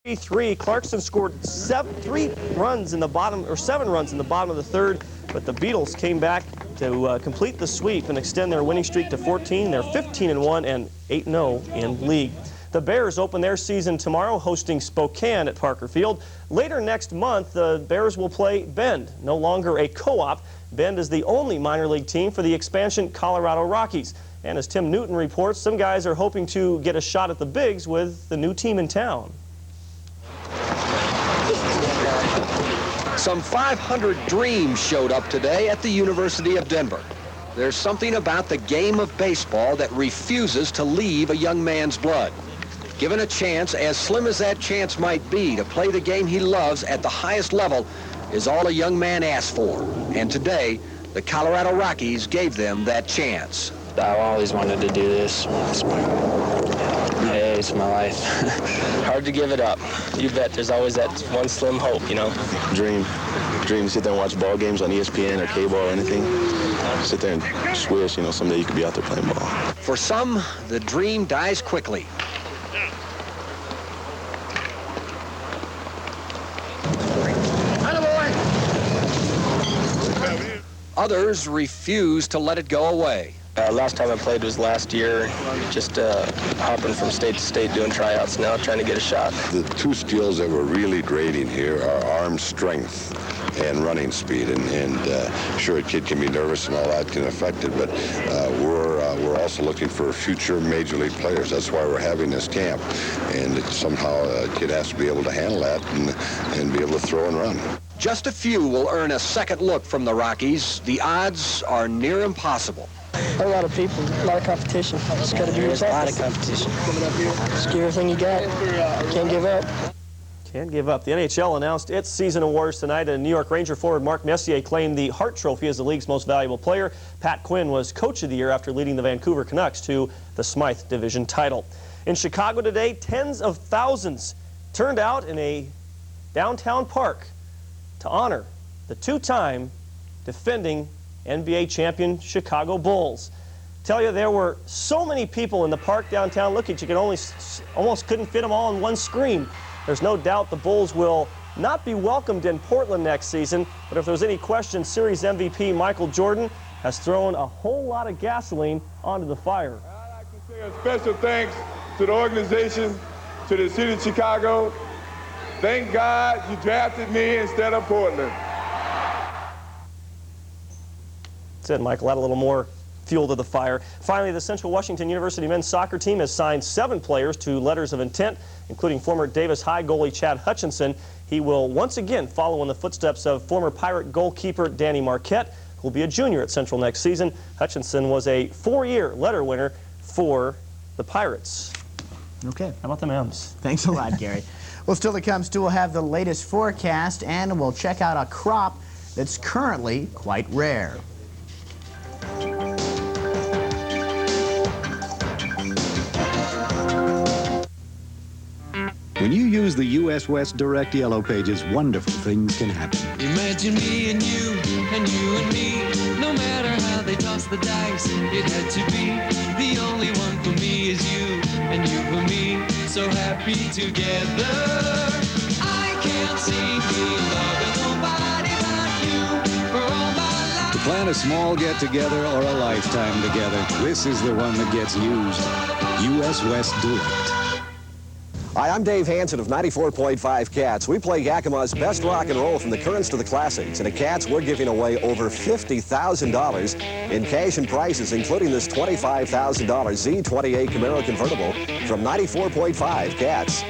3. Clarkson scored 7 runs in the bottom of the third, but the Beatles came back to complete the sweep and extend their winning streak to 14. They're 15-1 and 8-0 in league. The Bears open their season tomorrow, hosting Spokane at Parker Field. Later next month, the Bears will play Bend, no longer a co-op. Bend is the only minor league team for the expansion Colorado Rockies. And as Tim Newton reports, some guys are hoping to get a shot at the bigs with the new team in town. Some 500 dreams showed up today at the University of Denver. There's something about the game of baseball that refuses to leave a young man's blood. Given a chance, as slim as that chance might be, to play the game he loves at the highest level is all a young man asks for. And today, the Colorado Rockies gave them that chance. I've always wanted to do this. It's my life. Hard to give it up. You bet there's always that one slim hope, you know. Dream to sit there and watch ball games on ESPN or cable or anything. Sit there and just wish, you know, someday you could be out there playing ball. For some, the dream dies quickly. Others refuse to let it go away. Last time I played was last year, just hopping from state to state doing tryouts now, trying to get a shot. The two skills that we're really grading here are arm strength and running speed, and sure, a kid can be nervous and all that can affect it, but we're also looking for future major league players. That's why we're having this camp, and somehow a kid has to be able to handle that and be able to throw and run. Just a few will earn a second look from the Rockies. The odds are near impossible. A lot of people, a lot of competition. Just got to be yourself. A lot of competition. Just give everything you got. Can't give up. Can't give up. The NHL announced its season awards tonight, and New York Ranger forward Mark Messier claimed the Hart Trophy as the league's most valuable player. Pat Quinn was Coach of the Year after leading the Vancouver Canucks to the Smythe Division title. In Chicago today, tens of thousands turned out in a downtown park to honor the two-time defending NBA champion Chicago Bulls. Tell you, there were so many people in the park downtown. Look, you could almost couldn't fit them all in one screen. There's no doubt the Bulls will not be welcomed in Portland next season, but if there's any question, Series MVP Michael Jordan has thrown a whole lot of gasoline onto the fire. I'd like to say a special thanks to the organization, to the city of Chicago. Thank God you drafted me instead of Portland. That's it, Michael. Add a little more fuel to the fire. Finally, the Central Washington University men's soccer team has signed 7 players to letters of intent, including former Davis High goalie Chad Hutchinson. He will once again follow in the footsteps of former Pirate goalkeeper Danny Marquette, who will be a junior at Central next season. Hutchinson was a 4-year letter winner for the Pirates. Okay. How about the M's? Thanks a lot, Gary. Well, still to come, Stu will have the latest forecast, and we'll check out a crop that's currently quite rare. When you use the U.S. West Direct Yellow Pages, wonderful things can happen. Imagine me and you and me. No matter how they toss the dice, it had to be. The only one for me is you, and you for me. So happy together. I can't see me loving nobody but you for all my life. To plan a small get-together or a lifetime together, this is the one that gets used. U.S. West Direct. Hi, I'm Dave Hansen of 94.5 Cats. We play Yakima's best rock and roll from the currents to the classics. And at Cats, we're giving away over $50,000 in cash and prizes, including this $25,000 Z28 Camaro convertible from 94.5 Cats.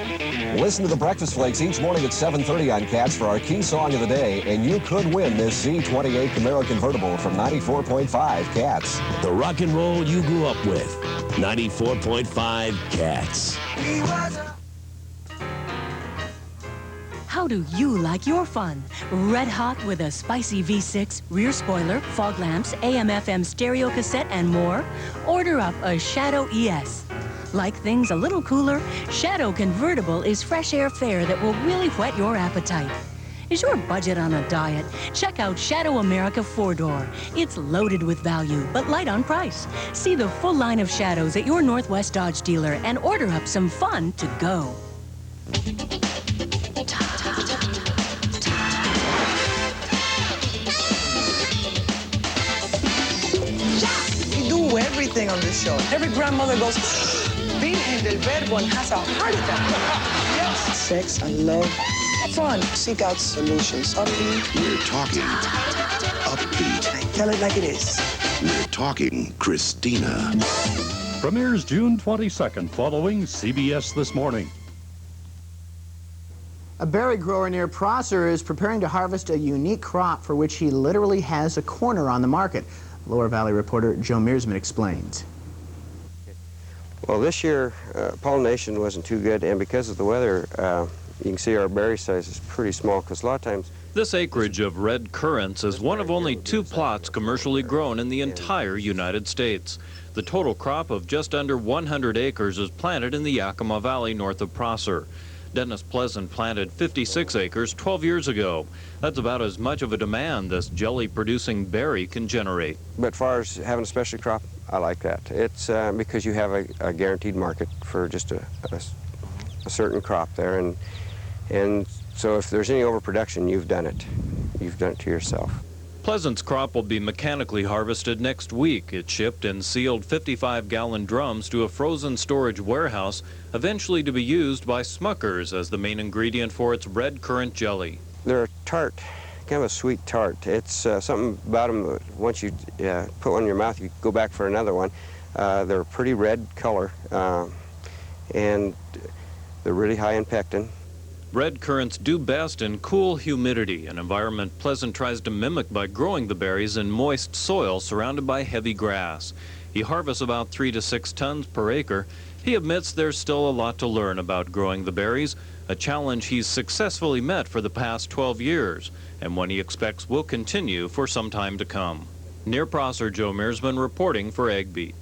Listen to the Breakfast Flakes each morning at 7:30 on Cats for our key song of the day, and you could win this Z28 Camaro convertible from 94.5 Cats. The rock and roll you grew up with. 94.5 Cats. How do you like your fun? Red hot with a spicy V6, rear spoiler, fog lamps, AM/FM stereo cassette, and more? Order up a Shadow ES. Like things a little cooler, Shadow Convertible is fresh air fare that will really whet your appetite. Is your budget on a diet? Check out Shadow America 4-door. It's loaded with value, but light on price. See the full line of Shadows at your Northwest Dodge dealer and order up some fun to go. We do everything on this show. Every grandmother goes, Virgen del Verbo, and has a heart attack. Yes. Sex and love. Fun. Seek out solutions. Upbeat. We're talking upbeat. Tell it like it is. We're talking Christina. Premieres June 22nd, following CBS This Morning. A berry grower near Prosser is preparing to harvest a unique crop for which he literally has a corner on the market. Lower Valley reporter Joe Mearsman explains. Well, this year pollination wasn't too good, and because of the weather, you can see our berry size is pretty small, because a lot of times... This acreage of red currants is one of only 2 plots commercially grown in the entire United States. The total crop of just under 100 acres is planted in the Yakima Valley north of Prosser. Dennis Pleasant planted 56 acres 12 years ago. That's about as much of a demand this jelly-producing berry can generate. But as far as having a specialty crop, I like that. It's because you have a guaranteed market for just a certain crop there, and so if there's any overproduction, you've done it. You've done it to yourself. Pleasant's crop will be mechanically harvested next week. It's shipped in sealed 55-gallon drums to a frozen storage warehouse, eventually to be used by Smucker's as the main ingredient for its red currant jelly. They're a tart, kind of a sweet tart. It's something about them, once you put one in your mouth, you go back for another one. They're a pretty red color, and they're really high in pectin. Red currants do best in cool humidity, an environment Pleasant tries to mimic by growing the berries in moist soil surrounded by heavy grass. He harvests about 3 to 6 tons per acre. He admits there's still a lot to learn about growing the berries, a challenge he's successfully met for the past 12 years, and one he expects will continue for some time to come. Near Prosser, Joe Mearsman reporting for Ag Beat.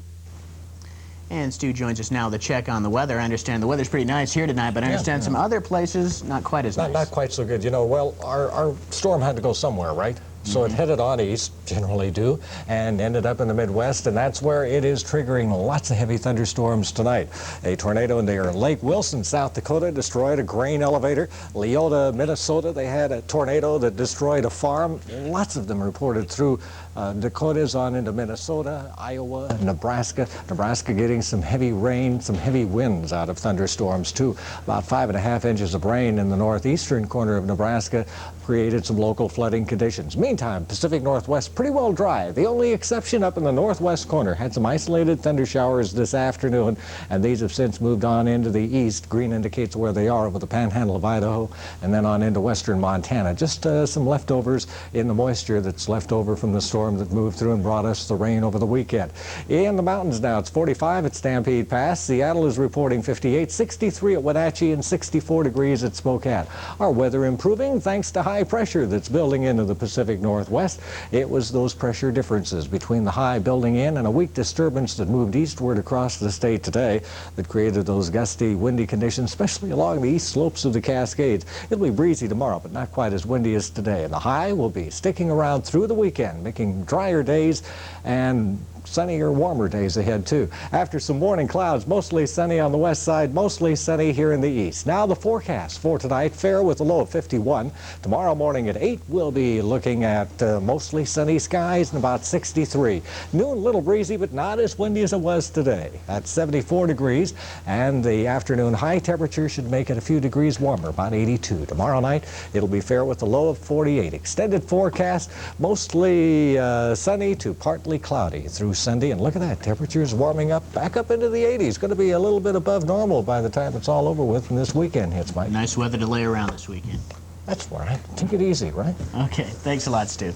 And Stu joins us now to check on the weather. I understand the weather's pretty nice here tonight, but I understand some other places not quite as nice. Not quite so good. You know, well, our storm had to go somewhere, right? So it headed on east, generally do, and ended up in the Midwest, and that's where it is triggering lots of heavy thunderstorms tonight. A tornado near Lake Wilson, South Dakota, destroyed a grain elevator. Leota, Minnesota, they had a tornado that destroyed a farm. Lots of them reported through Dakotas on into Minnesota, Iowa, Nebraska. Nebraska getting some heavy rain, some heavy winds out of thunderstorms, too. About 5.5 inches of rain in the northeastern corner of Nebraska created some local flooding conditions. Meantime, Pacific Northwest pretty well dry. The only exception up in the northwest corner had some isolated thunder showers this afternoon, and these have since moved on into the east. Green indicates where they are over the panhandle of Idaho, and then on into western Montana. Just some leftovers in the moisture that's left over from the storm that moved through and brought us the rain over the weekend. In the mountains now, it's 45 at Stampede Pass. Seattle is reporting 58, 63 at Wenatchee, and 64 degrees at Spokane. Our weather improving thanks to high pressure that's building into the Pacific Northwest. It was those pressure differences between the high building in and a weak disturbance that moved eastward across the state today that created those gusty, windy conditions, especially along the east slopes of the Cascades. It'll be breezy tomorrow, but not quite as windy as today. And the high will be sticking around through the weekend, making drier days and sunnier, warmer days ahead, too. After some morning clouds, mostly sunny on the west side, mostly sunny here in the east. Now the forecast for tonight, fair with a low of 51. Tomorrow morning at 8, we'll be looking at mostly sunny skies and about 63. Noon, a little breezy, but not as windy as it was today. At 74 degrees, and the afternoon high temperature should make it a few degrees warmer, about 82. Tomorrow night, it'll be fair with a low of 48. Extended forecast, mostly sunny to partly cloudy through Sunday, and look at that, temperatures warming up back up into the 80s. Going to be a little bit above normal by the time it's all over with and this weekend hits, Mike. Nice weather to lay around this weekend. That's right. Take it easy, right? Okay, thanks a lot, Stu.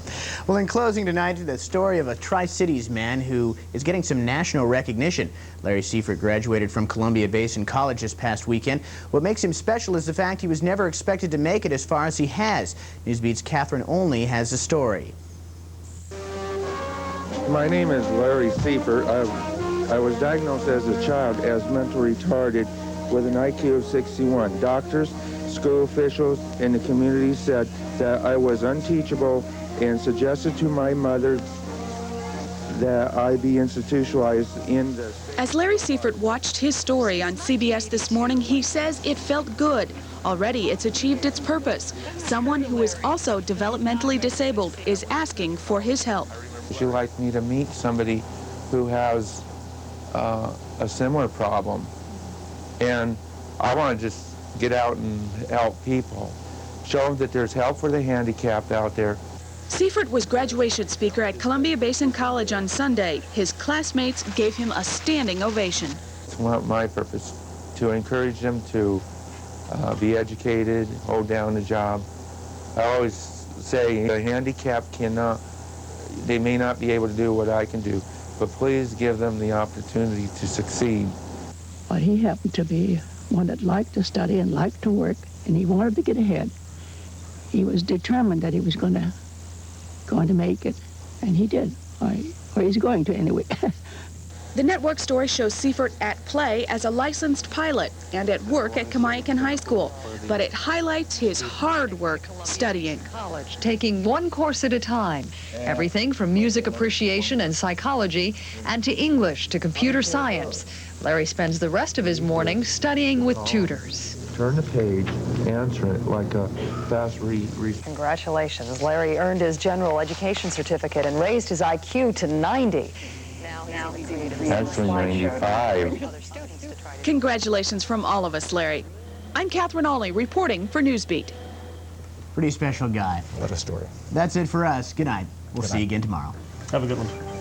Well, in closing tonight, the story of a Tri-Cities man who is getting some national recognition. Larry Seifert graduated from Columbia Basin College this past weekend. What makes him special is the fact he was never expected to make it as far as he has. NewsBeat's Catherine Olney has the story. My name is Larry Seifert. I was diagnosed as a child as mentally retarded with an IQ of 61. Doctors, school officials, and the community said that I was unteachable and suggested to my mother that I be institutionalized in the... As Larry Seifert watched his story on CBS this morning, he says it felt good. Already, it's achieved its purpose. Someone who is also developmentally disabled is asking for his help. Would you like me to meet somebody who has a similar problem? And I want to just get out and help people. Show them that there's help for the handicapped out there. Seifert was graduation speaker at Columbia Basin College on Sunday. His classmates gave him a standing ovation. It's my purpose, to encourage them to be educated, hold down the job. I always say a handicapped cannot, they may not be able to do what I can do, but please give them the opportunity to succeed. But he happened to be one that liked to study and liked to work, and he wanted to get ahead. He was determined that he was going to make it, and he did, or he's going to anyway. The network story shows Seifert at play as a licensed pilot and at work at KIMA High School, but it highlights his hard work studying. College, taking one course at a time, everything from music appreciation and psychology and to English to computer science. Larry spends the rest of his morning studying with tutors. Turn the page, answer it like a fast read. Congratulations. Larry earned his general education certificate and raised his IQ to 90. Actually 95. Congratulations from all of us, Larry. I'm Catherine Olney reporting for NewsBeat. Pretty special guy. What a story. That's it for us. Good night. We'll see you again tomorrow. Have a good one.